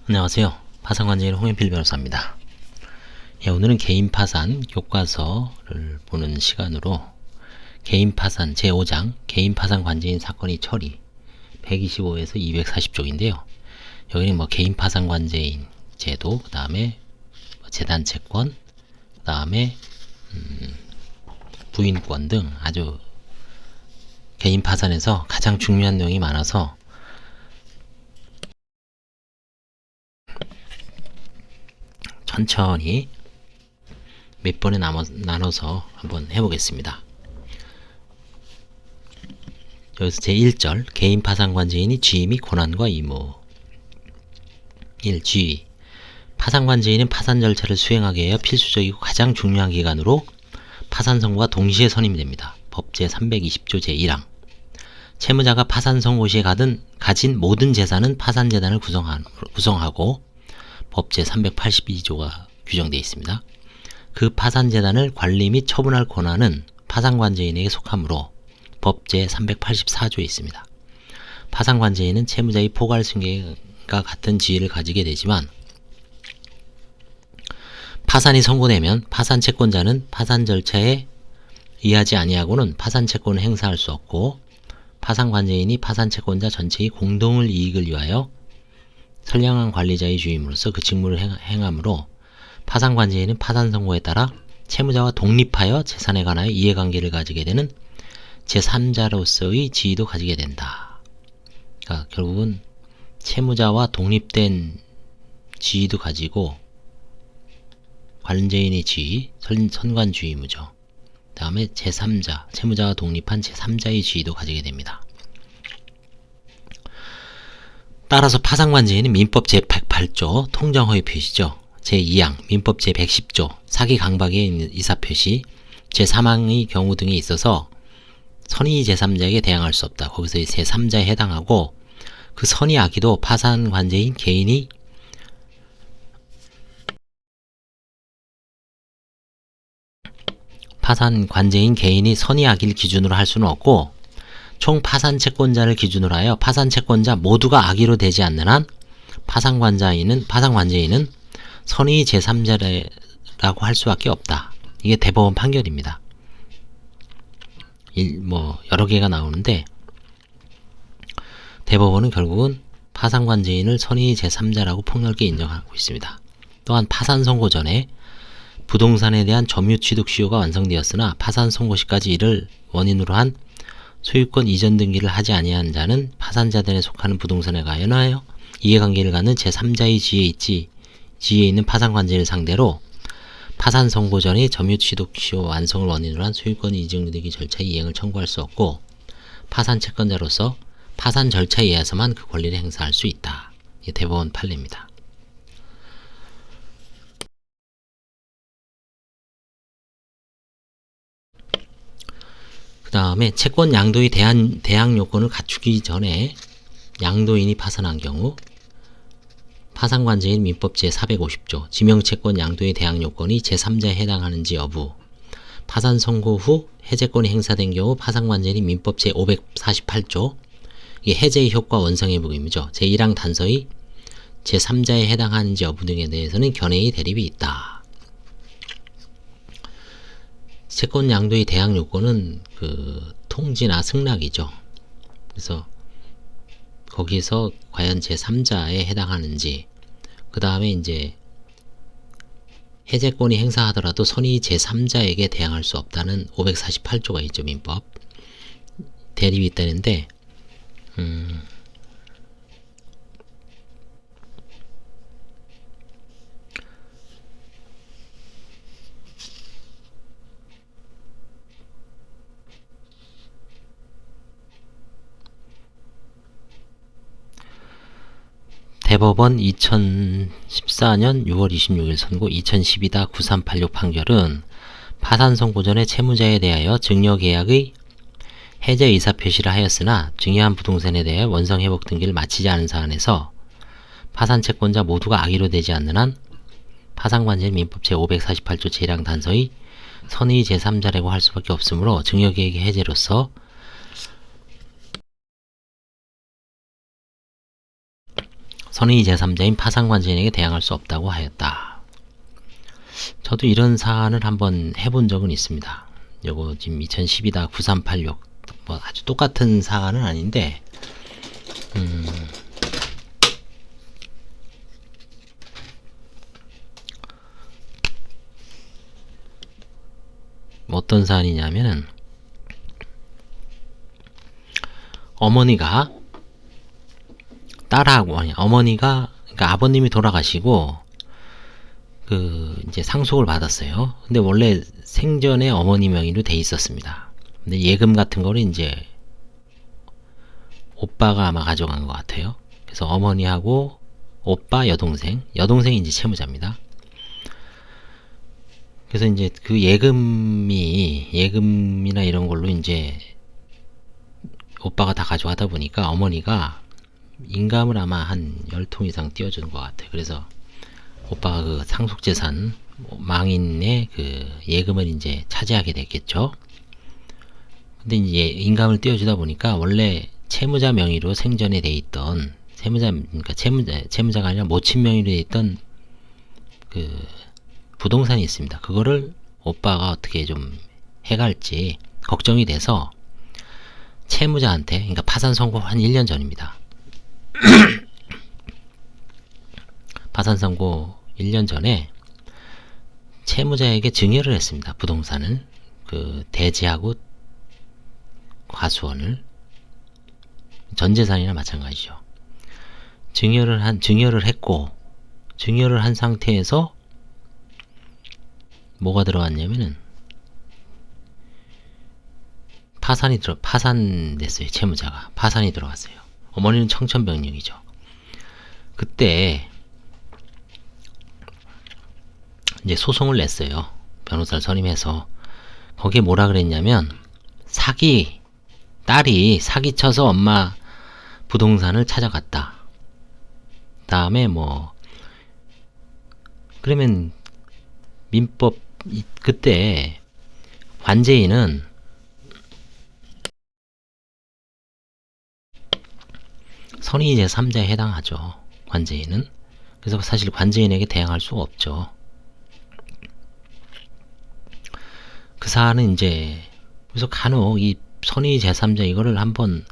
안녕하세요. 파산관제인 홍현필 변호사입니다. 오늘은 개인파산 교과서를 보는 시간으로 개인파산 제5장 개인파산관제인 사건의 처리 125에서 240쪽인데요. 여기는 개인파산관제인 제도, 그 다음에 재단채권, 그 다음에 부인권 등 아주 개인파산에서 가장 중요한 내용이 많아서 천천히 몇 번에 나눠서 한번 해보겠습니다. 여기서 제1절 개인파산관제인이 지위 및 권한과 의무 1. 지위 파산관제인은 파산 절차를 수행하기 위하여 필수적이고 가장 중요한 기관으로 파산 선고가 동시에 선임됩니다. 법 제320조 제1항 채무자가 파산 선고 시에 가진 모든 재산은 파산재단을 구성하고 법 제382조가 규정되어 있습니다. 그 파산재단을 관리 및 처분할 권한은 파산관제인에게 속하므로 법 제384조에 있습니다. 파산관제인은 채무자의 포괄승계가 같은 지위를 가지게 되지만 파산이 선고되면 파산채권자는 파산 절차에 의하지 아니하고는 파산채권을 행사할 수 없고 파산관제인이 파산채권자 전체의 공동을 이익을 위하여 선량한 관리자의 주임으로서 그 직무를 행하므로 파산관제인은 파산 선고에 따라 채무자와 독립하여 재산에 관하여 이해관계를 가지게 되는 제3자로서의 지위도 가지게 된다. 그러니까 결국은 채무자와 독립된 지위도 가지고 관제인의 지위, 선관주의무죠. 그 다음에 제3자, 채무자와 독립한 제3자의 지위도 가지게 됩니다. 따라서 파산관제인은 민법 제108조 통정허위 표시죠. 제2항 민법 제110조 사기 강박의 이사표시 제3항의 경우 등에 있어서 선의 제3자에게 대항할 수 없다. 거기서 제3자에 해당하고 그 선의 악의도 파산관제인 개인이 선의 악의를 기준으로 할 수는 없고 총 파산채권자를 기준으로 하여 파산채권자 모두가 악의로 되지 않는 한 파산관제인은 선의 제3자라고 할 수밖에 없다. 이게 대법원 판결입니다. 여러 개가 나오는데 대법원은 결국은 파산관제인을 선의 제3자라고 폭넓게 인정하고 있습니다. 또한 파산 선고 전에 부동산에 대한 점유 취득 시효가 완성되었으나 파산 선고 시까지 이를 원인으로 한 소유권 이전 등기를 하지 아니한 자는 파산자단에 속하는 부동산에 관하여 이해관계를 갖는 제3자의 지위에 있는 파산관제인을 상대로 파산 선고 전에 점유 취득 시효 완성을 원인으로 한 소유권 이전 등기 절차의 이행을 청구할 수 없고 파산 채권자로서 파산 절차에 의해서만 그 권리를 행사할 수 있다. 이게 대법원 판례입니다. 그 다음에 채권 양도의 대항 요건을 갖추기 전에 양도인이 파산한 경우 파산관제인 민법 제450조 지명채권 양도의 대항 요건이 제3자에 해당하는지 여부 파산 선고 후 해제권이 행사된 경우 파산관제인이 민법 제548조 이게 해제의 효과 원성의 부임이죠. 제1항 단서의 제3자에 해당하는지 여부 등에 대해서는 견해의 대립이 있다. 채권 양도의 대항 요건은 그 통지나 승낙이죠. 그래서 거기서 과연 제3자에 해당하는지 그 다음에 이제 해제권이 행사하더라도 선의 제3자에게 대항할 수 없다는 548조가 있죠. 민법 대립이 있다는데 대법원 2014년 6월 26일 선고 2012-9386 판결은 파산 선고 전에 채무자에 대하여 증여계약의 해제 의사표시를 하였으나 증여한 부동산에 대해 원성회복 등기를 마치지 않은 사안에서 파산채권자 모두가 악의로 되지 않는 한 파산관제인 민법 제548조 제1항 단서의 선의 제3자라고 할 수밖에 없으므로 증여계약의 해제로서 선의 제3자인 파산관제인에게 대항할 수 없다고 하였다. 저도 이런 사안을 한번 해본 적은 있습니다. 요거 지금 2012-9386 뭐 아주 똑같은 사안은 아닌데 어떤 사안이냐면은 어머니가 딸하고 어머니가 그러니까 아버님이 돌아가시고 이제 상속을 받았어요. 근데 원래 생전에 어머니 명의로 돼 있었습니다. 근데 예금 같은 거를 이제 오빠가 아마 가져간 것 같아요. 그래서 어머니하고 오빠, 여동생이 이제 채무자입니다. 그래서 이제 그 예금이나 이런 걸로 이제 오빠가 다 가져가다 보니까 어머니가 인감을 아마 한 10통 이상 띄워주는 것 같아요. 그래서 오빠가 그 상속재산, 망인의 그 예금을 이제 차지하게 됐겠죠. 근데 이제 인감을 띄워주다 보니까 원래 채무자 명의로 생전에 돼 있던 그러니까 채무자가 아니라 모친 명의로 돼 있던 그 부동산이 있습니다. 그거를 오빠가 어떻게 좀 해갈지 걱정이 돼서 채무자한테, 그러니까 파산 선고 한 1년 전입니다. 파산 선고 1년 전에 채무자에게 증여를 했습니다. 부동산을 대지하고 과수원을 전재산이나 마찬가지죠. 증여를 한 상태에서 뭐가 들어왔냐면은 파산됐어요. 채무자가 파산이 들어왔어요. 어머니는 청천벽력이죠. 그때 이제 소송을 냈어요. 변호사를 선임해서. 거기에 뭐라 그랬냐면 딸이 사기쳐서 엄마 부동산을 찾아갔다. 다음에 그러면 민법 그때 관제인은 선의 제3자에 해당하죠. 관제인은. 그래서 사실 관제인에게 대항할 수가 없죠. 그 사안은 이제 그래서 간혹 이 선의 제3자 이거를 한번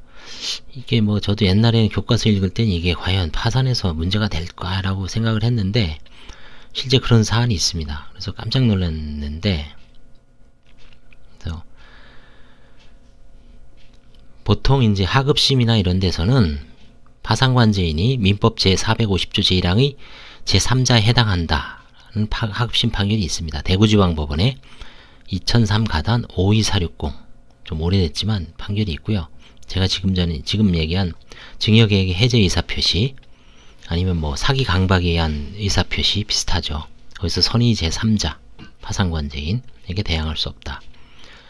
이게 저도 옛날에 교과서 읽을 땐 이게 과연 파산해서 문제가 될까라고 생각을 했는데 실제 그런 사안이 있습니다. 그래서 깜짝 놀랐는데 그래서 보통 이제 하급심이나 이런 데서는 파산관제인이 민법 제450조 제1항의 제3자에 해당한다는 하급심 판결이 있습니다. 대구지방법원에 2003 가단 52460 좀 오래됐지만 판결이 있고요. 제가 지금 얘기한 증여계획의 해제 의사표시 아니면 사기 강박에 의한 의사표시 비슷하죠. 거기서 선의 제3자 파산관제인에게 대항할 수 없다.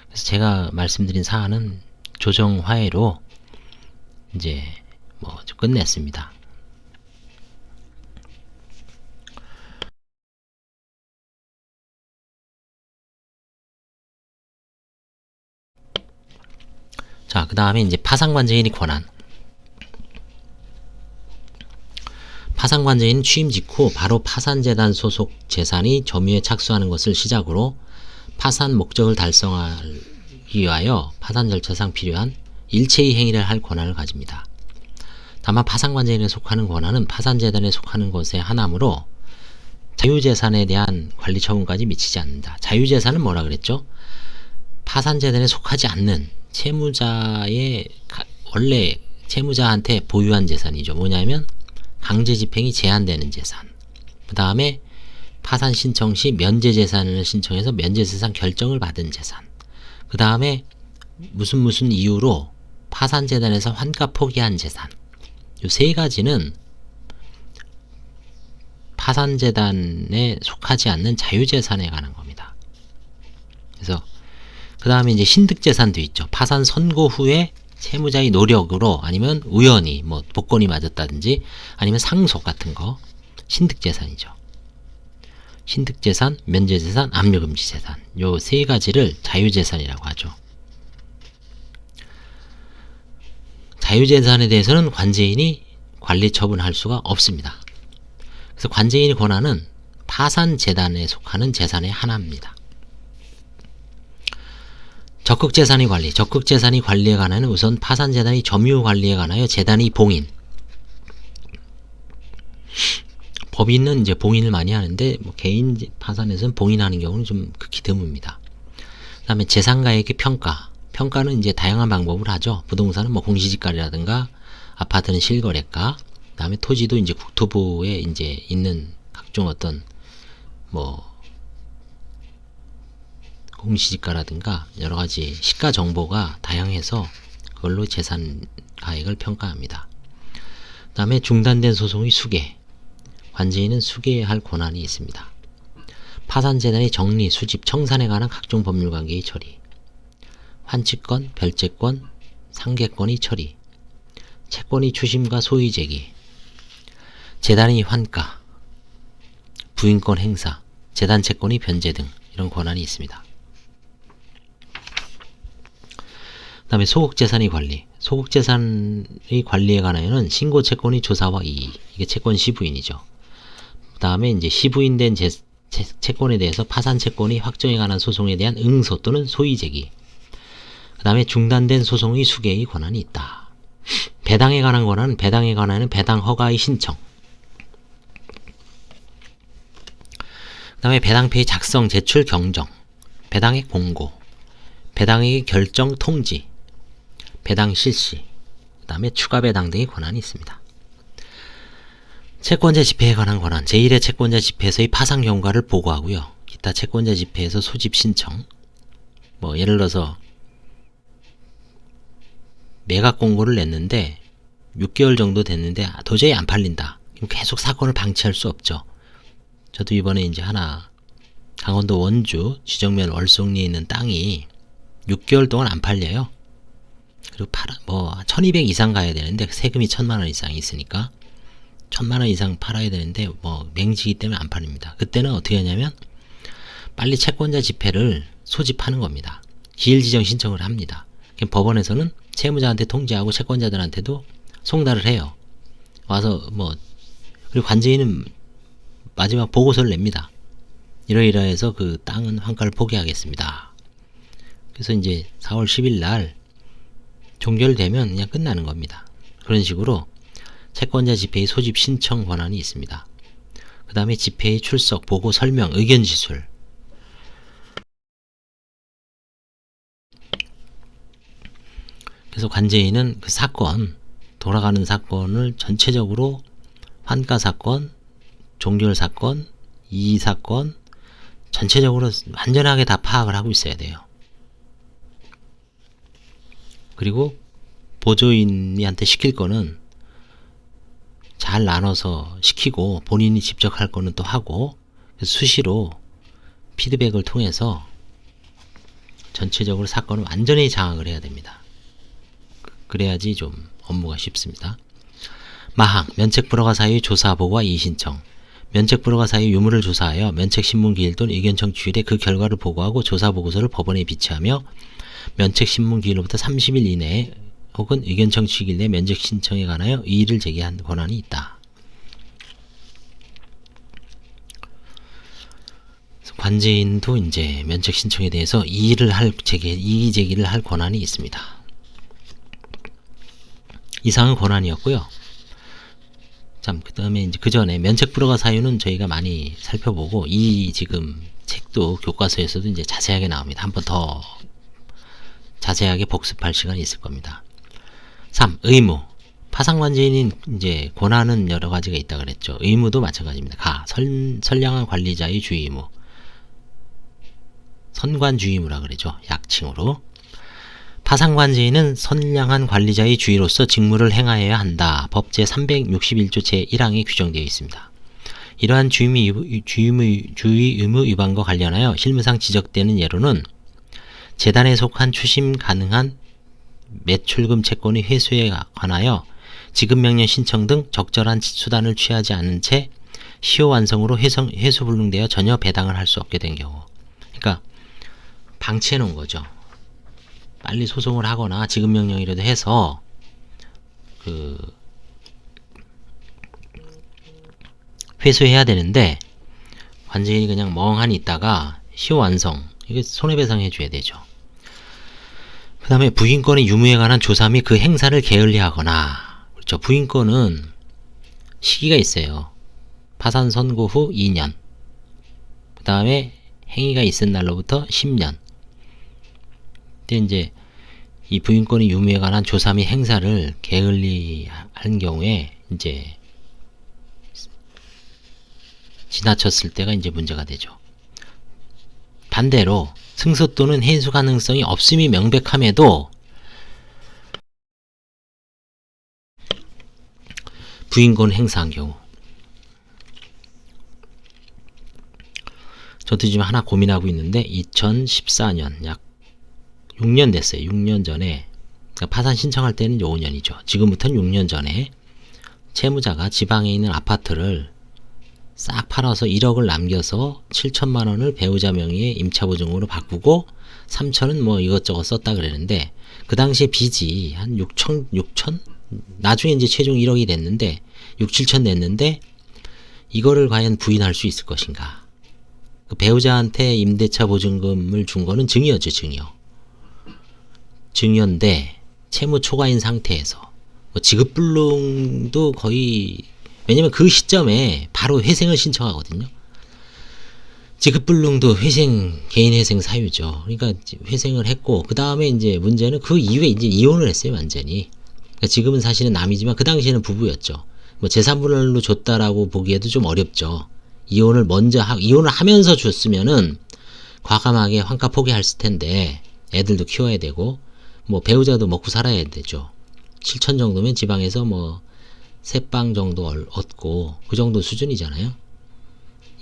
그래서 제가 말씀드린 사안은 조정화해로 이제 좀 끝냈습니다. 자, 그 다음에 이제 파산관제인의 권한. 파산관제인은 취임 직후 바로 파산재단 소속 재산이 점유에 착수하는 것을 시작으로 파산 목적을 달성하기 위하여 파산 절차상 필요한 일체의 행위를 할 권한을 가집니다. 다만 파산관제인에 속하는 권한은 파산재단에 속하는 것에 하나므로 자유재산에 대한 관리 처분까지 미치지 않는다. 자유재산은 뭐라 그랬죠? 파산재단에 속하지 않는 원래 채무자한테 보유한 재산이죠. 뭐냐면 강제집행이 제한되는 재산. 그 다음에 파산 신청 시 면제재산을 신청해서 면제재산 결정을 받은 재산. 그 다음에 무슨 이유로 파산재단에서 환가 포기한 재산. 이 세 가지는 파산재단에 속하지 않는 자유재산에 관한 겁니다. 그래서 그 다음에 이제 신득재산도 있죠. 파산 선고 후에 채무자의 노력으로 아니면 우연히 복권이 맞았다든지 아니면 상속 같은 거 신득재산이죠. 신득재산, 면제재산, 압류금지재산 요 세 가지를 자유재산이라고 하죠. 자유재산에 대해서는 관제인이 관리 처분할 수가 없습니다. 그래서 관제인의 권한은 파산재단에 속하는 재산의 하나입니다. 적극재산의 관리. 적극재산의 관리에 관하여는 우선 파산재단의 점유관리에 관하여 재단의 봉인. 법인은 이제 봉인을 많이 하는데 뭐 개인 파산에서는 봉인하는 경우는 좀 극히 드뭅니다. 그 다음에 재산가액의 평가. 평가는 이제 다양한 방법을 하죠. 부동산은 뭐 공시지가라든가 아파트는 실거래가, 그 다음에 토지도 이제 국토부에 이제 있는 각종 어떤 뭐 공시지가라든가 여러 가지 시가 정보가 다양해서 그걸로 재산 가액을 평가합니다. 그 다음에 중단된 소송의 수계. 관제인은 수계할 권한이 있습니다. 파산재단의 정리, 수집, 청산에 관한 각종 법률관계의 처리, 환치권, 별채권, 상계권의 처리, 채권의 추심과 소의 제기, 재단의 환가, 부인권 행사, 재단 채권의 변제 등 이런 권한이 있습니다. 그 다음에 소극재산의 관리. 소극재산의 관리에 관하여는 신고채권의 조사와 이의, 이게 채권 시부인이죠. 그 다음에 이제 시부인된 채권에 대해서 파산채권이 확정에 관한 소송에 대한 응소 또는 소의 제기. 그 다음에 중단된 소송의 수계의 권한이 있다. 배당에 관한 권한은 배당에 관하여는 배당 허가의 신청. 그 다음에 배당표의 작성, 제출, 경정, 배당의 공고, 배당의 결정, 통지, 배당 실시, 그 다음에 추가 배당 등의 권한이 있습니다. 채권자 집회에 관한 권한. 제1회 채권자 집회에서의 파산 경과를 보고하고요. 기타 채권자 집회에서 소집 신청. 뭐 예를 들어서 매각 공고를 냈는데 6개월 정도 됐는데 도저히 안 팔린다. 그럼 계속 사건을 방치할 수 없죠. 저도 이번에 이제 하나 강원도 원주 지정면 월송리에 있는 땅이 6개월 동안 안 팔려요. 그리고 1200 이상 가야 되는데 세금이 1000만원 이상 있으니까 1000만원 이상 팔아야 되는데 뭐 맹지기 때문에 안 팔립니다. 그때는 어떻게 하냐면 빨리 채권자 집회를 소집하는 겁니다. 기일 지정 신청을 합니다. 법원에서는 채무자한테 통지하고 채권자들한테도 송달을 해요. 와서 그리고 관제인은 마지막 보고서를 냅니다. 이러이러해서 그 땅은 환가를 포기하겠습니다. 그래서 이제 4월 10일 날 종결되면 그냥 끝나는 겁니다. 그런 식으로 채권자 집회의 소집 신청 권한이 있습니다. 그 다음에 집회의 출석, 보고, 설명, 의견 지술. 그래서 관제인은 그 사건, 돌아가는 사건을 전체적으로 환가 사건, 종결 사건, 이의 사건 전체적으로 완전하게 다 파악을 하고 있어야 돼요. 그리고 보조인한테 시킬 거는 잘 나눠서 시키고 본인이 직접 할 거는 또 하고 수시로 피드백을 통해서 전체적으로 사건을 완전히 장악을 해야 됩니다. 그래야지 좀 업무가 쉽습니다. 마항, 면책불허가 사유 조사 보고와 이의신청. 면책불허가 사유 유무를 조사하여 면책신문 기일 또는 의견 청취일에 그 결과를 보고하고 조사 보고서를 법원에 비치하며 면책신문 기일로부터 30일 이내에 혹은 의견 청취일 내 면책 신청에 관하여 이의를 제기한 권한이 있다. 관제인도 이제 면책 신청에 대해서 이의 제기를 할 권한이 있습니다. 이상은 권한이었고요. 그 다음에 이제 그 전에 면책불허가 사유는 저희가 많이 살펴보고 이 지금 책도 교과서에서도 이제 자세하게 나옵니다. 한번 더 자세하게 복습할 시간이 있을 겁니다. 3. 의무. 파산관제인인 이제 권한은 여러 가지가 있다 그랬죠. 의무도 마찬가지입니다. 선량한 관리자의 주의 의무. 선관주의 의무라 그러죠. 약칭으로. 파산관제인은 선량한 관리자의 주의로서 직무를 행하여야 한다. 법 제361조 제1항에 규정되어 있습니다. 이러한 주의 의무 위반과 관련하여 실무상 지적되는 예로는 재단에 속한 추심 가능한 매출금 채권의 회수에 관하여 지급명령 신청 등 적절한 수단을 취하지 않은 채 시효 완성으로 회수 불능되어 전혀 배당을 할 수 없게 된 경우. 그러니까 방치해 놓은 거죠. 빨리 소송을 하거나 지급명령이라도 해서 회수해야 되는데 관제인이 그냥 멍하니 있다가 시효완성, 이게 손해배상 해줘야 되죠. 그 다음에 부인권의 유무에 관한 조사 및 그 행사를 게을리하거나, 그렇죠. 부인권은 시기가 있어요. 파산 선고 후 2년, 그 다음에 행위가 있은 날로부터 10년. 근데 이제 이 부인권의 유무에 관한 조사 및 행사를 게을리한 경우에 이제 지나쳤을 때가 이제 문제가 되죠. 반대로 승소 또는 해소 가능성이 없음이 명백함에도 부인권 행사한 경우, 저도 지금 하나 고민하고 있는데 2014년 약 6년 됐어요. 6년 전에, 그러니까 파산 신청할 때는 이제 5년이죠. 지금부터는 6년 전에 채무자가 지방에 있는 아파트를 싹 팔아서 1억을 남겨서 7천만 원을 배우자 명의의 임차보증으로 바꾸고 3천은 뭐 이것저것 썼다 그랬는데, 그 당시에 빚이 한 6천? 나중에 이제 최종 1억이 됐는데 6, 7천 냈는데 이거를 과연 부인할 수 있을 것인가. 그 배우자한테 임대차 보증금을 준 거는 증여죠, 증여. 증여인데 채무 초과인 상태에서 뭐 지급불능도 거의, 왜냐면 그 시점에 바로 회생을 신청하거든요. 지급불능도 회생, 개인회생 사유죠. 그러니까 회생을 했고, 그 다음에 이제 문제는 그 이후에 이제 이혼을 했어요, 완전히. 그러니까 지금은 사실은 남이지만 그 당시에는 부부였죠. 뭐 재산분할로 줬다라고 보기에도 좀 어렵죠. 이혼을 이혼을 하면서 줬으면은 과감하게 환가 포기할 텐데, 애들도 키워야 되고, 뭐 배우자도 먹고 살아야 되죠. 7천 정도면 지방에서 뭐 셋방 정도 얻고 그 정도 수준이잖아요.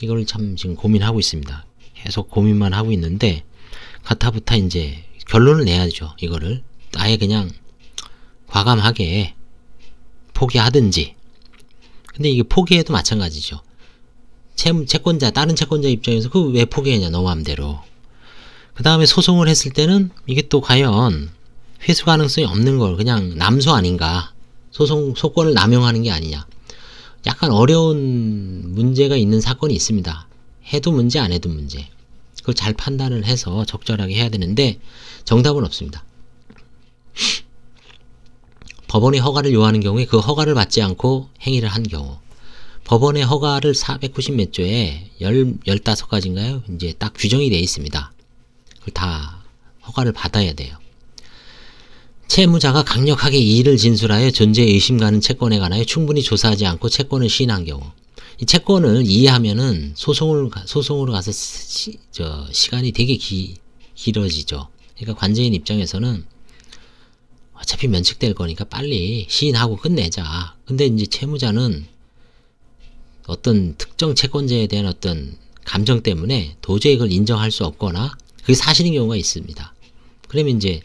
이걸 참 지금 고민하고 있습니다. 계속 고민만 하고 있는데 가타부타 이제 결론을 내야죠. 이거를 아예 그냥 과감하게 포기하든지. 근데 이게 포기해도 마찬가지죠. 채권자, 다른 채권자 입장에서 그 왜 포기했냐, 너 맘대로. 그 다음에 소송을 했을 때는 이게 또 과연 회수 가능성이 없는 걸 그냥 남소 아닌가, 소권을 남용하는 게 아니냐. 약간 어려운 문제가 있는 사건이 있습니다. 해도 문제, 안 해도 문제. 그걸 잘 판단을 해서 적절하게 해야 되는데 정답은 없습니다. 법원의 허가를 요하는 경우에 그 허가를 받지 않고 행위를 한 경우, 법원의 허가를 490 몇 조에 15가지인가요? 이제 딱 규정이 되어 있습니다. 그걸 다 허가를 받아야 돼요. 채무자가 강력하게 이의를 진술하여 존재에 의심가는 채권에 관하여 충분히 조사하지 않고 채권을 시인한 경우, 이 채권을 이해하면은 소송으로 가서 시간이 되게 길어지죠. 그러니까 관제인 입장에서는 어차피 면책될 거니까 빨리 시인하고 끝내자. 근데 이제 채무자는 어떤 특정 채권자에 대한 어떤 감정 때문에 도저히 그걸 인정할 수 없거나 그게 사실인 경우가 있습니다. 그러면 이제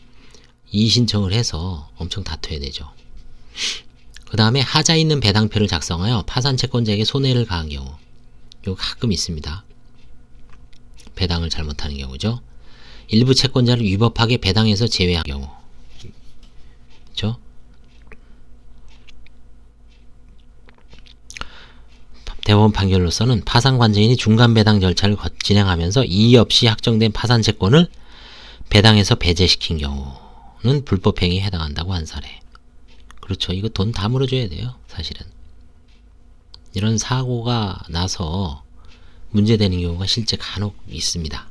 이의 신청을 해서 엄청 다퉈야 되죠. 그 다음에 하자 있는 배당표를 작성하여 파산 채권자에게 손해를 가한 경우, 이거 가끔 있습니다. 배당을 잘못하는 경우죠. 일부 채권자를 위법하게 배당에서 제외한 경우, 그렇죠? 대법원 판결로서는 파산 관제인이 중간 배당 절차를 진행하면서 이의 없이 확정된 파산 채권을 배당에서 배제시킨 경우는 불법행위에 해당한다고 한 사례. 그렇죠. 이거 돈 다 물어줘야 돼요, 사실은. 이런 사고가 나서 문제되는 경우가 실제 간혹 있습니다.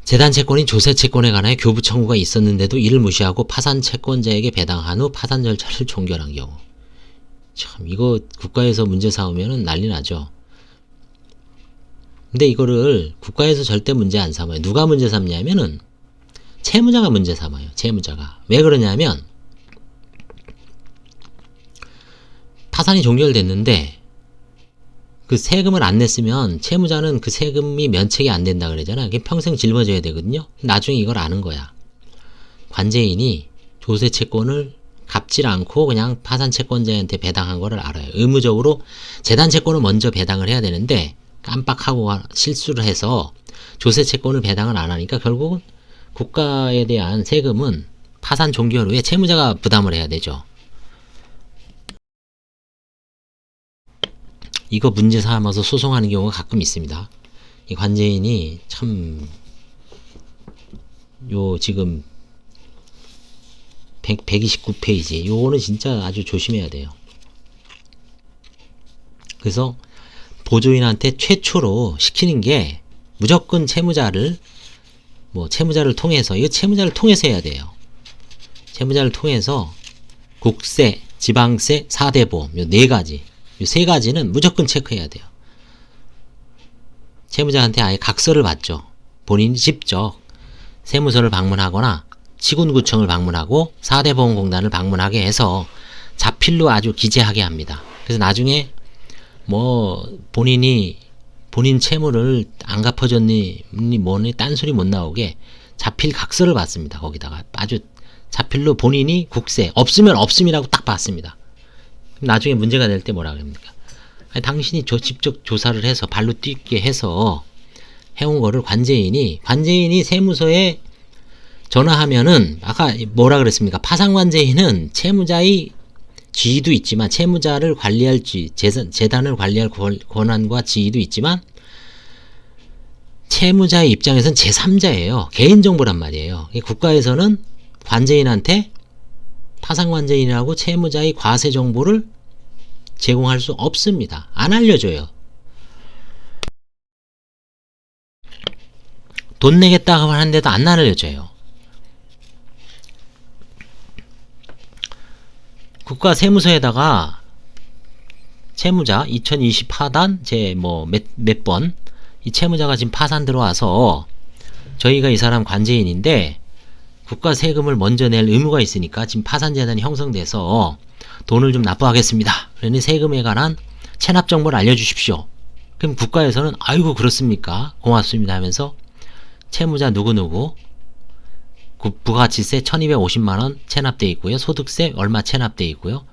재단 채권인 조세 채권에 관하여 교부 청구가 있었는데도 이를 무시하고 파산 채권자에게 배당한 후 파산 절차를 종결한 경우. 참, 이거 국가에서 문제 삼으면 난리 나죠. 근데 이거를 국가에서 절대 문제 안 삼아요. 누가 문제 삼냐면은 채무자가 문제 삼아요. 채무자가. 왜 그러냐면 파산이 종결됐는데 그 세금을 안 냈으면 채무자는 그 세금이 면책이 안 된다 그러잖아. 그게 평생 짊어져야 되거든요. 나중에 이걸 아는 거야. 관제인이 조세 채권을 갚질 않고 그냥 파산 채권자한테 배당한 거를 알아요. 의무적으로 재단 채권을 먼저 배당을 해야 되는데 깜빡하고 실수를 해서 조세 채권을 배당을 안 하니까 결국은 국가에 대한 세금은 파산 종결 후에 채무자가 부담을 해야 되죠. 이거 문제 삼아서 소송하는 경우가 가끔 있습니다. 이 관제인이 참 요 지금 129페이지 요거는 진짜 아주 조심해야 돼요. 그래서 보조인한테 최초로 시키는 게 무조건 채무자를 채무자를 통해서, 이거 채무자를 통해서 해야 돼요. 채무자를 통해서 국세, 지방세, 4대 보험 요 4가지, 요 3가지는 무조건 체크해야 돼요. 채무자한테 아예 각서를 받죠. 본인이 직접 세무서를 방문하거나 시군구청을 방문하고 4대 보험공단을 방문하게 해서 자필로 아주 기재하게 합니다. 그래서 나중에 본인 채무를 안 갚아줬니 뭐니 딴소리 못 나오게 자필 각서를 받습니다. 거기다가 아주 자필로 본인이 국세 없으면 없음이라고 딱 받습니다. 나중에 문제가 될 때 뭐라 그럽니까? 아니, 당신이 직접 조사를 해서 발로 뛰게 해서 해온 거를 관제인이 세무서에 전화하면은, 아까 뭐라 그랬습니까? 파산관제인은 채무자의 지위도 있지만, 채무자를 관리할 재단을 관리할 권한과 지위도 있지만, 채무자의 입장에서는 제3자예요. 개인정보란 말이에요. 국가에서는 관제인한테 파산관제인이라고 채무자의 과세 정보를 제공할 수 없습니다. 안 알려줘요. 돈 내겠다고 하는데도 안 알려줘요. 국가세무서에다가 채무자 2020파단 몇 번, 이 채무자가 지금 파산 들어와서 저희가 이 사람 관제인인데 국가 세금을 먼저 낼 의무가 있으니까 지금 파산재단이 형성돼서 돈을 좀 납부하겠습니다. 그러니 세금에 관한 체납 정보를 알려주십시오. 그럼 국가에서는 아이고 그렇습니까? 고맙습니다 하면서 채무자 누구누구 부가가치세 1250만원 체납돼 있고요. 소득세 얼마 체납돼 있고요.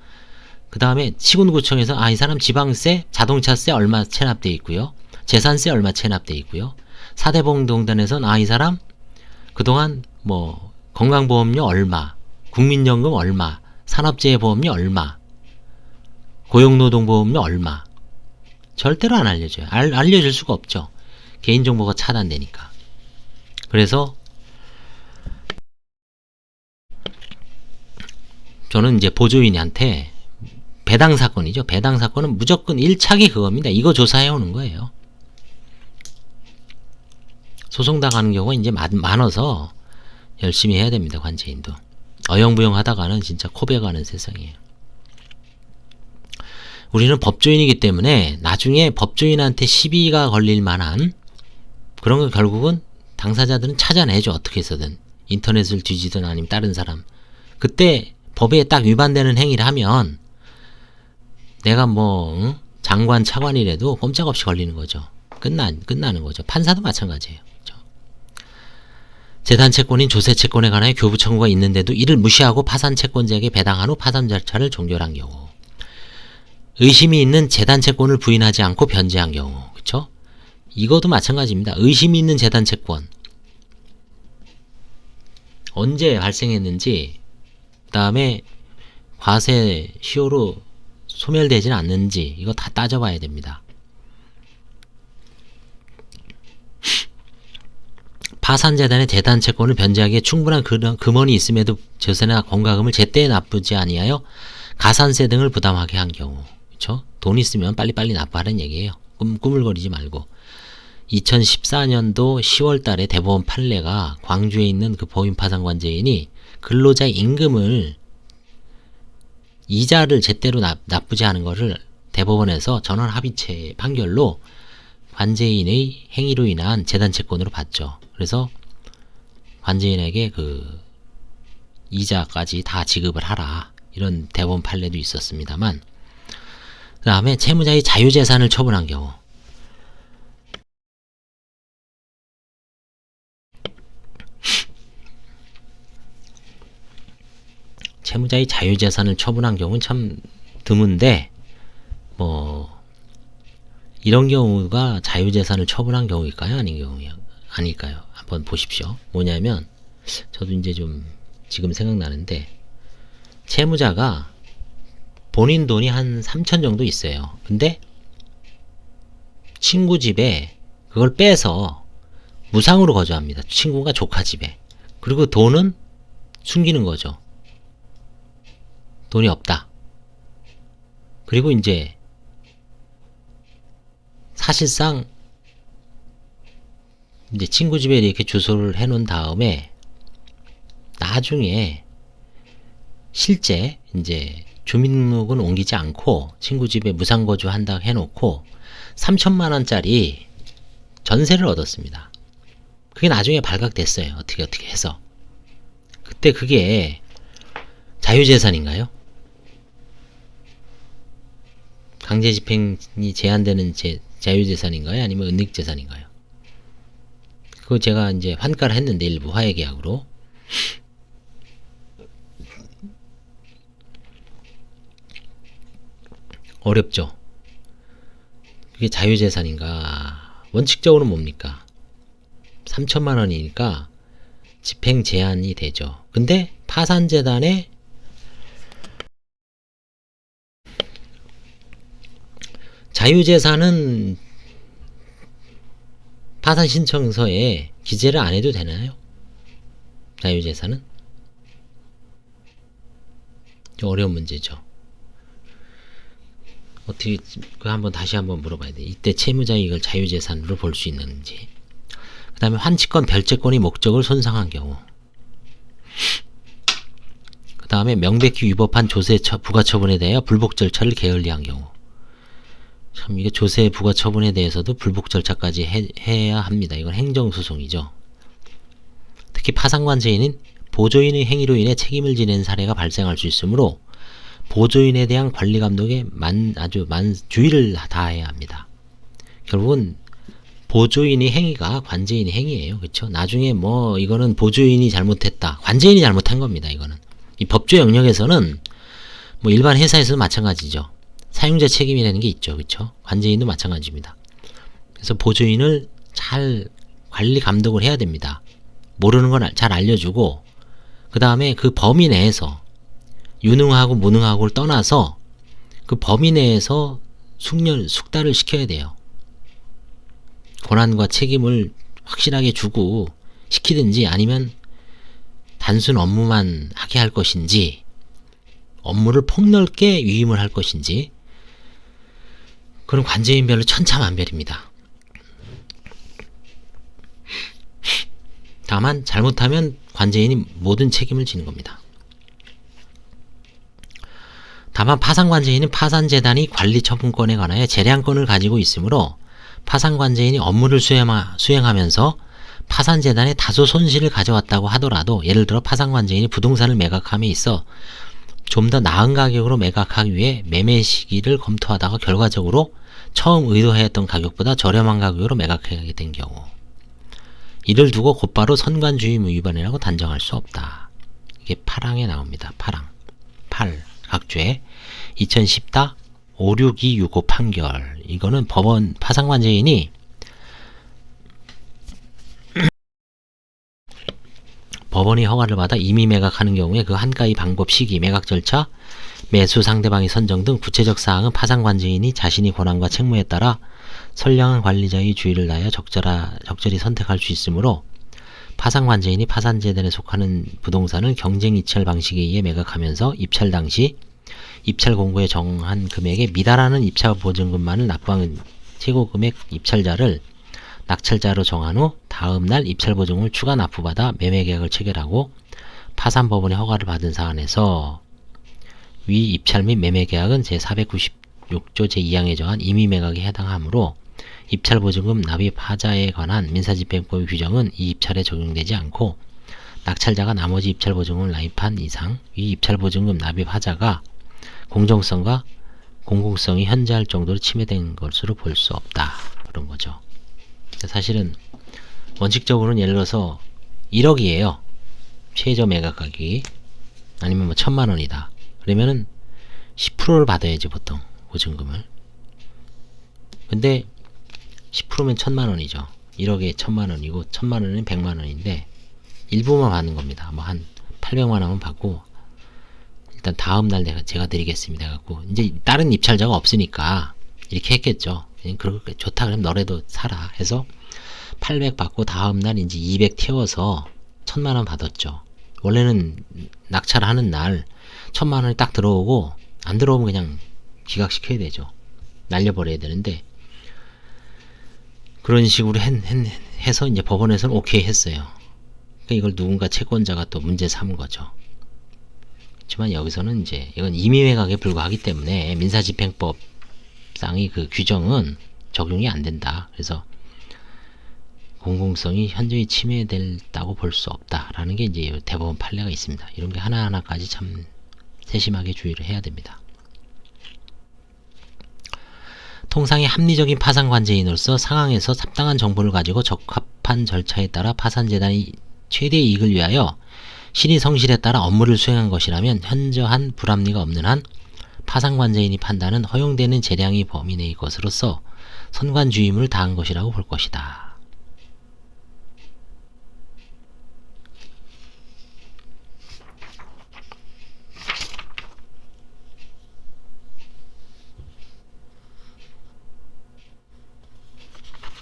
그 다음에 시군구청에서 이 사람 지방세, 자동차세 얼마 체납돼 있고요. 재산세 얼마 체납돼 있고요. 4대 보험공단에서는 이 사람 그동안 건강보험료 얼마, 국민연금 얼마, 산업재해보험료 얼마, 고용노동보험료 얼마. 절대로 안 알려줘요. 알려줄 수가 없죠. 개인정보가 차단되니까. 그래서 저는 이제 보조인한테 배당사건이죠. 배당사건은 무조건 1차기 그겁니다. 이거 조사해 오는 거예요. 소송 당하는 경우가 이제 많아서 열심히 해야 됩니다. 관제인도. 어영부영 하다가는 진짜 코베가는 세상이에요. 우리는 법조인이기 때문에 나중에 법조인한테 시비가 걸릴 만한 그런 거 결국은 당사자들은 찾아내죠. 어떻게 해서든. 인터넷을 뒤지든 아니면 다른 사람. 그때 법에 딱 위반되는 행위를 하면 내가 장관 차관이라도 꼼짝없이 걸리는 거죠. 끝나는 거죠. 판사도 마찬가지예요. 그렇죠? 재단채권인 조세채권에 관하여 교부 청구가 있는데도 이를 무시하고 파산채권자에게 배당한 후 파산 절차를 종결한 경우, 의심이 있는 재단채권을 부인하지 않고 변제한 경우, 그쵸? 이것도 마찬가지입니다. 의심이 있는 재단채권 언제 발생했는지, 그 다음에 과세 시효로 소멸되지는 않는지 이거 다 따져봐야 됩니다. 파산재단의 재단채권을 변제하기에 충분한 금원이 있음에도 재세나 공과금을 제때 납부지 아니하여 가산세 등을 부담하게 한 경우, 그쵸? 돈 있으면 빨리빨리 납부하는 얘기예요. 꾸물거리지 말고. 2014년도 10월 달에 대법원 판례가 광주에 있는 그 법인파산관제인이 근로자의 임금을 이자를 제대로 납부지 않은 것을 대법원에서 전원 합의체 판결로 관제인의 행위로 인한 재단채권으로 봤죠. 그래서 관제인에게 그 이자까지 다 지급을 하라, 이런 대법원 판례도 있었습니다만, 그 다음에 채무자의 자유재산을 처분한 경우, 채무자의 자유재산을 처분한 경우는 참 드문데, 이런 경우가 자유재산을 처분한 경우일까요? 아닐까요? 한번 보십시오. 뭐냐면, 저도 이제 좀 지금 생각나는데, 채무자가 본인 돈이 한 3천 정도 있어요. 근데 친구 집에 그걸 빼서 무상으로 거주합니다. 친구가 조카 집에. 그리고 돈은 숨기는 거죠. 돈이 없다. 그리고 이제 사실상 이제 친구 집에 이렇게 주소를 해놓은 다음에 나중에 실제 이제 주민등록은 옮기지 않고 친구 집에 무상거주 한다고 해놓고 3천만 원짜리 전세를 얻었습니다. 그게 나중에 발각됐어요. 어떻게 해서. 그때 그게 자유재산인가요? 강제집행이 제한되는 자유재산인가요? 아니면 은닉재산인가요? 그거 제가 이제 환가를 했는데 일부 화해계약으로. 어렵죠. 그게 자유재산인가? 원칙적으로는 뭡니까? 3천만 원이니까 집행 제한이 되죠. 근데 파산재단에 자유재산은 파산신청서에 기재를 안 해도 되나요? 자유재산은? 좀 어려운 문제죠. 어떻게 한번 다시 한번 물어봐야 돼. 이때 채무자익을 자유재산으로 볼 수 있는지. 그 다음에 환치권 별채권이 목적을 손상한 경우. 그 다음에 명백히 위법한 조세 부과처분에 대하여 불복 절차를 게을리한 경우. 참 이게 조세 부과처분에 대해서도 불복 절차까지 해야 합니다. 이건 행정소송이죠. 특히 파산관제인은 보조인의 행위로 인해 책임을 지는 사례가 발생할 수 있으므로 보조인에 대한 관리 감독에 아주 주의를 다해야 합니다. 결국은 보조인의 행위가 관제인의 행위예요. 그렇죠? 나중에 뭐 이거는 보조인이 잘못했다. 관제인이 잘못한 겁니다. 이거는. 이 법조 영역에서는 뭐 일반 회사에서도 마찬가지죠. 사용자 책임이라는 게 있죠. 그렇죠? 관제인도 마찬가지입니다. 그래서 보조인을 잘 관리 감독을 해야 됩니다. 모르는 건 잘 알려주고 그 다음에 그 범위 내에서 유능하고 무능하고를 떠나서 그 범위 내에서 숙달을 시켜야 돼요. 권한과 책임을 확실하게 주고 시키든지 아니면 단순 업무만 하게 할 것인지 업무를 폭넓게 위임을 할 것인지 그런 관제인별로 천차만별입니다. 다만 잘못하면 관제인이 모든 책임을 지는 겁니다. 다만 파산관제인은 파산재단이 관리처분권에 관하여 재량권을 가지고 있으므로 파산관제인이 업무를 수행하면서 파산재단에 다소 손실을 가져왔다고 하더라도 예를 들어 파산관제인이 부동산을 매각함에 있어 좀 더 나은 가격으로 매각하기 위해 매매 시기를 검토하다가 결과적으로 처음 의도하였던 가격보다 저렴한 가격으로 매각하게 된 경우 이를 두고 곧바로 선관주의 위반이라고 단정할 수 없다. 이게 8항에 나옵니다. 8 각주에 2010-56265 판결. 이거는 법원 파산관제인이 법원이 허가를 받아 임의 매각하는 경우에 그 한가의 방법, 시기, 매각 절차, 매수 상대방의 선정 등 구체적 사항은 파산관제인이 자신이 권한과 책무에 따라 선량한 관리자의 주의를 다하여 적절히 선택할 수 있으므로 파산관제인이 파산재단에 속하는 부동산을 경쟁입찰 방식에 의해 매각하면서 입찰 당시 입찰 공고에 정한 금액에 미달하는 입찰 보증금만을 납부한 최고금액 입찰자를 낙찰자로 정한 후 다음날 입찰 보증금을 추가 납부받아 매매계약을 체결하고 파산법원의 허가를 받은 사안에서 위 입찰 및 매매계약은 제496조 제2항에 정한 임의매각에 해당하므로 입찰보증금 납입하자에 관한 민사집행법의 규정은 이 입찰에 적용되지 않고 낙찰자가 나머지 입찰보증금을 납입한 이상 위 입찰보증금 납입하자가 공정성과 공공성이 현저할 정도로 침해된 것으로 볼 수 없다. 그런 거죠. 사실은 원칙적으로는 예를 들어서 1억이에요. 최저 매각가격이. 아니면 뭐 1000만 원이다. 그러면은 10%를 받아야지 보통 보증금을. 근데 10%면 1000만 원이죠. 1억에 1000만 원이고 1000만 원은 100만 원인데 일부만 받는 겁니다. 뭐 한 800만 원은 받고 일단 다음날 제가 드리겠습니다. 갖고 이제 다른 입찰자가 없으니까 이렇게 했겠죠. 그렇게 좋다 그러면 너라도 사라 해서 800 받고 다음날 이제 200 태워서 1000만원 받았죠. 원래는 낙찰을 하는 날 1000만원이 딱 들어오고 안 들어오면 그냥 기각시켜야 되죠. 날려버려야 되는데 그런 식으로 해서 이제 법원에서는 오케이 했어요. 그러니까 이걸 누군가 채권자가 또 문제 삼은 거죠. 그렇지만 여기서는 이제 이건 임의매각에 불과하기 때문에 민사집행법상의 그 규정은 적용이 안 된다. 그래서 공공성이 현저히 침해됐다고 볼 수 없다라는 게 이제 대법원 판례가 있습니다. 이런 게 하나하나까지 참 세심하게 주의를 해야 됩니다. 통상의 합리적인 파산관제인으로서 상황에서 합당한 정보를 가지고 적합한 절차에 따라 파산재단이 최대 이익을 위하여 신의 성실에 따라 업무를 수행한 것이라면 현저한 불합리가 없는 한 파산관제인이 판단은 허용되는 재량의 범위 내의 것으로서 선관주의무를 다한 것이라고 볼 것이다.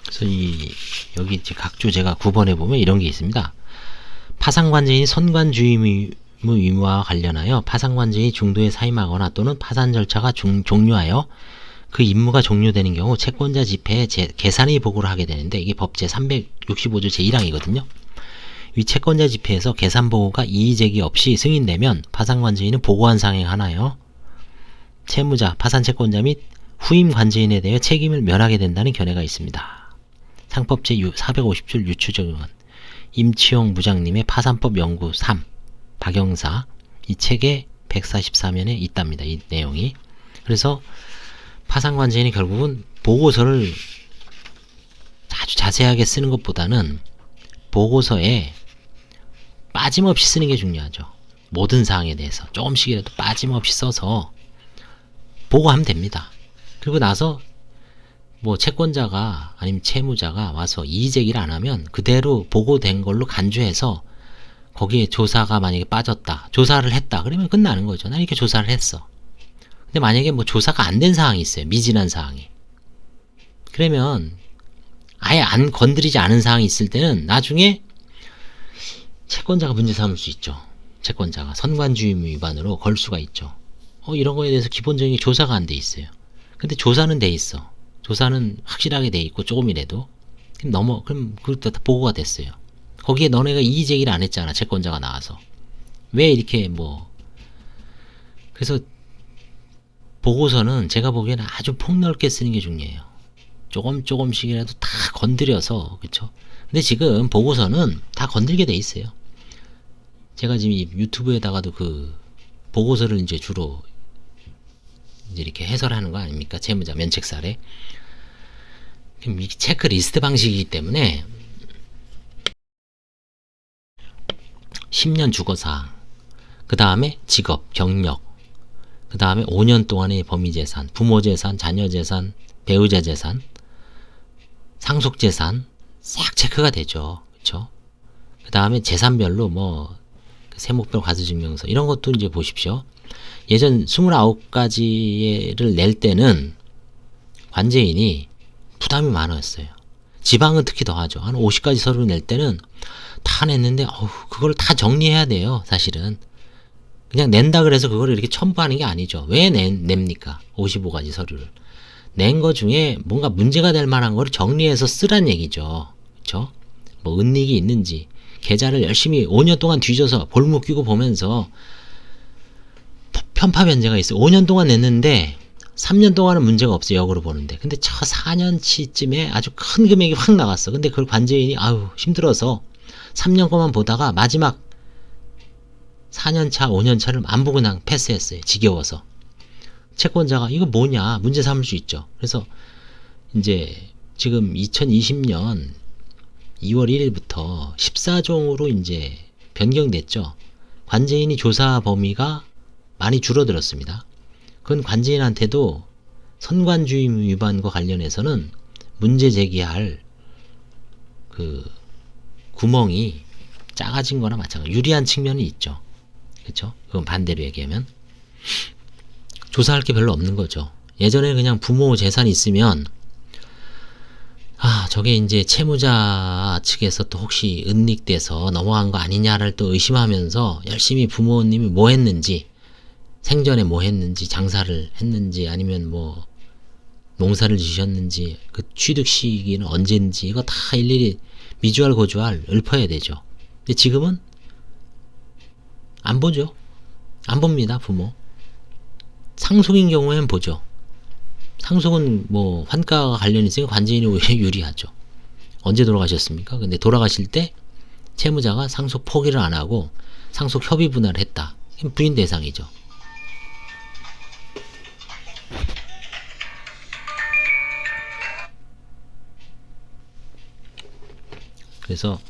그래서 여기 이제 각주 제가 9번에 보면 이런 게 있습니다. 파산관제인이 선관주의무 의무와 관련하여 파산관제인이 중도에 사임하거나 또는 파산 절차가 종료하여 그 임무가 종료되는 경우 채권자 지폐에 계산의 보고를 하게 되는데 이게 법 제365조 제1항이거든요. 이 채권자 지폐에서 계산 보고가 이의제기 없이 승인되면 파산관제인은 보고한 상행하나요? 채무자, 파산채권자 및 후임 관제인에 대해 책임을 면하게 된다는 견해가 있습니다. 상법 제450줄 유추적용은 임치용 부장님의 파산법 연구 3 박영사 이 책의 144면에 있답니다. 이 내용이. 그래서 파산관제인이 결국은 보고서를 아주 자세하게 쓰는 것보다는 보고서에 빠짐없이 쓰는 게 중요하죠. 모든 사항에 대해서 조금씩이라도 빠짐없이 써서 보고하면 됩니다. 그리고 나서 뭐 채권자가 아니면 채무자가 와서 이의제기를 안 하면 그대로 보고된 걸로 간주해서 거기에 조사가 만약에 빠졌다, 조사를 했다 그러면 끝나는 거죠. 난 이렇게 조사를 했어. 근데 만약에 뭐 조사가 안 된 사항이 있어요. 미진한 사항이. 그러면 아예 안 건드리지 않은 사항이 있을 때는 나중에 채권자가 문제 삼을 수 있죠. 채권자가 선관주의무 위반으로 걸 수가 있죠. 이런 거에 대해서 기본적인 조사가 안 돼 있어요. 근데 조사는 돼 있어. 조사는 확실하게 돼 있고 조금이라도 그럼 그것도 다 보고가 됐어요. 거기에 너네가 이의제기를 안 했잖아. 채권자가 나와서 왜 이렇게 그래서 보고서는 제가 보기에는 아주 폭넓게 쓰는 게 중요해요. 조금씩이라도 다 건드려서, 그쵸? 근데 지금 보고서는 다 건들게 돼 있어요. 제가 지금 유튜브에다가도 그 보고서를 이제 주로 이제 이렇게 해설하는 거 아닙니까? 채무자 면책 사례. 그럼 이 체크리스트 방식이기 때문에 10년 주거사항, 그 다음에 직업, 경력, 그 다음에 5년 동안의 범위재산, 부모재산, 자녀재산, 배우자 재산, 상속재산 싹 체크가 되죠. 그쵸? 그 다음에 재산별로 세목별 과세증명서 이런 것도 이제 보십시오. 예전 29가지를 낼 때는 관제인이 부담이 많았어요. 지방은 특히 더하죠. 한 50가지 서류를 낼 때는 다 냈는데 그걸 다 정리해야 돼요. 사실은 그냥 낸다 그래서 그걸 이렇게 첨부하는 게 아니죠. 왜 냅니까? 55가지 서류를 낸 거 중에 뭔가 문제가 될 만한 거를 정리해서 쓰란 얘기죠. 그쵸? 뭐 은닉이 있는지 계좌를 열심히 5년 동안 뒤져서 볼목 끼고 보면서 편파 변제가 있어요. 5년 동안 냈는데 3년 동안은 문제가 없어요. 역으로 보는데. 근데 저 4년치쯤에 아주 큰 금액이 확 나갔어. 근데 그걸 관제인이 힘들어서 3년 거만 보다가 마지막 4년차, 5년차를 안 보고 그냥 패스했어요. 지겨워서. 채권자가 이거 뭐냐 문제 삼을 수 있죠. 그래서 이제 지금 2020년 2월 1일부터 14종으로 이제 변경됐죠. 관제인이 조사 범위가 많이 줄어들었습니다. 그건 관제인한테도 선관주의무 위반과 관련해서는 문제 제기할 그 구멍이 작아진 거나 마찬가지. 유리한 측면이 있죠. 그렇죠? 그건 반대로 얘기하면 조사할 게 별로 없는 거죠. 예전에 그냥 부모 재산이 있으면 저게 이제 채무자 측에서 또 혹시 은닉돼서 넘어간 거 아니냐를 또 의심하면서 열심히 부모님이 뭐 했는지, 생전에 뭐 했는지, 장사를 했는지, 아니면 뭐 농사를 지셨는지, 그 취득 시기는 언제인지, 이거 다 일일이 미주알 고주알 읊어야 되죠. 근데 지금은 안 보죠. 안 봅니다, 부모. 상속인 경우에는 보죠. 상속은 뭐 환가가 관련이 있으니까 관제인이 오히려 유리하죠. 언제 돌아가셨습니까? 근데 돌아가실 때 채무자가 상속 포기를 안 하고 상속 협의 분할을 했다. 부인 대상이죠. 그래서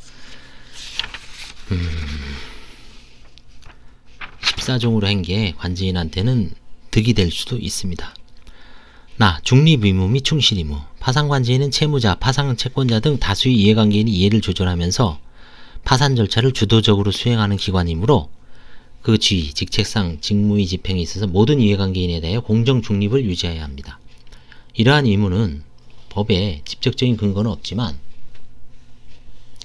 14종으로 한 게 관제인한테는 득이 될 수도 있습니다. 중립의무 및 충실의무. 파산관제인은 채무자, 파산채권자 등 다수의 이해관계인이 이해를 조절하면서 파산 절차를 주도적으로 수행하는 기관이므로 그 지위, 직책상, 직무의 집행에 있어서 모든 이해관계인에 대해 공정 중립을 유지해야 합니다. 이러한 의무는 법에 직접적인 근거는 없지만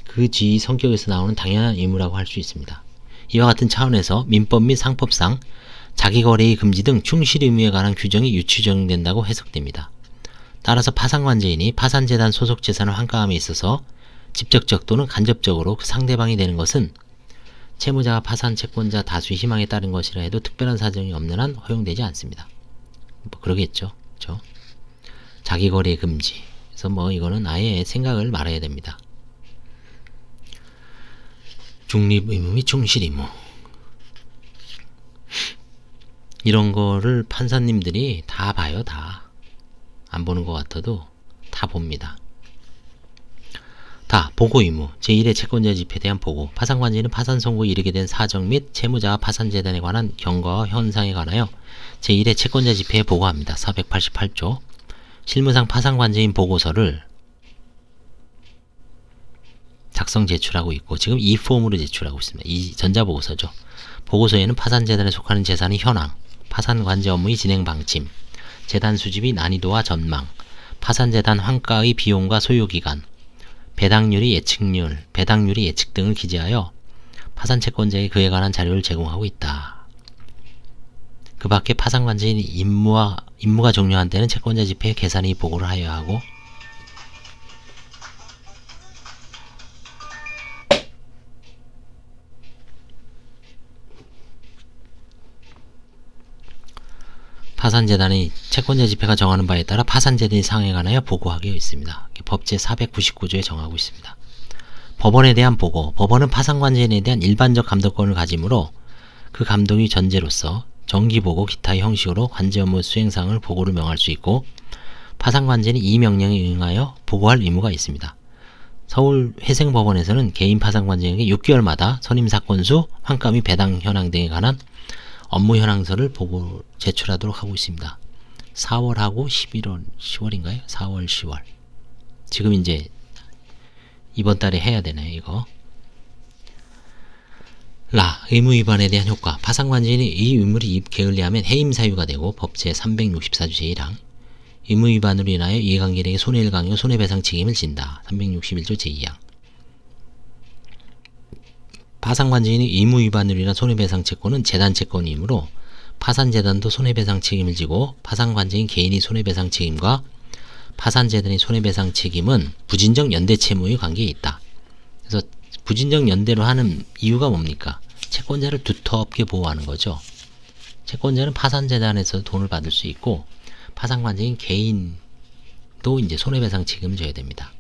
그 지위 성격에서 나오는 당연한 의무라고 할 수 있습니다. 이와 같은 차원에서 민법 및 상법상 자기거래의 금지 등 충실 의무에 관한 규정이 유치 적용된다고 해석됩니다. 따라서 파산관제인이 파산재단 소속 재산을 환가함에 있어서 직접적 또는 간접적으로 그 상대방이 되는 것은 채무자와 파산채권자 다수의 희망에 따른 것이라 해도 특별한 사정이 없는 한 허용되지 않습니다. 뭐 그러겠죠. 그렇죠? 자기거래 금지. 그래서 뭐 이거는 아예 생각을 말아야 됩니다. 중립의무 및 충실의무. 이런 거를 판사님들이 다 봐요. 다. 안 보는 것 같아도 다 봅니다. 보고의무. 제1의 채권자 집회에 대한 보고. 파산관제인은 파산 선고에 이르게 된 사정 및 채무자와 파산재단에 관한 경과와 현상에 관하여 제1의 채권자 집회에 보고합니다. 488조. 실무상 파산관제인 보고서를 작성 제출하고 있고 지금 이 폼으로 제출하고 있습니다. 이 전자보고서죠. 보고서에는 파산재단에 속하는 재산의 현황, 파산관제 업무의 진행 방침, 재단 수집의 난이도와 전망, 파산재단 환가의 비용과 소요기간, 배당률의 예측 등을 기재하여 파산채권자에 그에 관한 자료를 제공하고 있다. 그 밖에 파산관제인이 임무가 종료한 때는 채권자 집회에 계산의 보고를 하여야 하고 파산재단의 채권자 집회가 정하는 바에 따라 파산재단의 상황에 관하여 보고하게 있습니다. 법 제499조에 정하고 있습니다. 법원에 대한 보고. 법원은 파산관제인에 대한 일반적 감독권을 가지므로 그 감독의 전제로서 정기보고 기타의 형식으로 관제 업무 수행상을 보고를 명할 수 있고 파산관제인이 이 명령에 응하여 보고할 의무가 있습니다. 서울회생법원에서는 개인 파산관제인에게 6개월마다 선임사건수, 환가 및 배당 현황 등에 관한 업무 현황서를 보고 제출하도록 하고 있습니다. 4월하고 10월인가요? 4월, 10월. 지금 이제 이번 달에 해야 되네, 이거. 의무 위반에 대한 효과. 파산관제인이 이 의무를 게을리하면 해임 사유가 되고 법 제364조 제1항. 의무 위반으로 인하여 이해관계인에게 손해를 강요 손해배상 책임을 진다. 361조 제2항. 파산관제인의 의무 위반으로 인한 손해배상 채권은 재단 채권이므로 파산재단도 손해배상 책임을 지고 파산관제인 개인의 손해배상 책임과 파산재단의 손해배상 책임은 부진적 연대 채무의 관계에 있다. 그래서 부진적 연대로 하는 이유가 뭡니까? 채권자를 두텁게 보호하는 거죠. 채권자는 파산재단에서 돈을 받을 수 있고 파산관제인 개인도 이제 손해배상 책임을 져야 됩니다.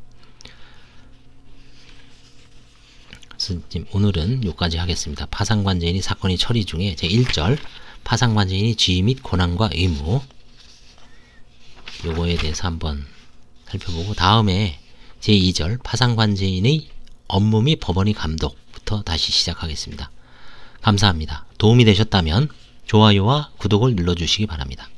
그래서 오늘은 여기까지 하겠습니다. 파산관제인이 사건의 처리 중에 제1절 파산관제인이 지위 및 권한과 의무 요거에 대해서 한번 살펴보고 다음에 제2절 파산관제인의 업무 및 법원의 감독부터 다시 시작하겠습니다. 감사합니다. 도움이 되셨다면 좋아요와 구독을 눌러주시기 바랍니다.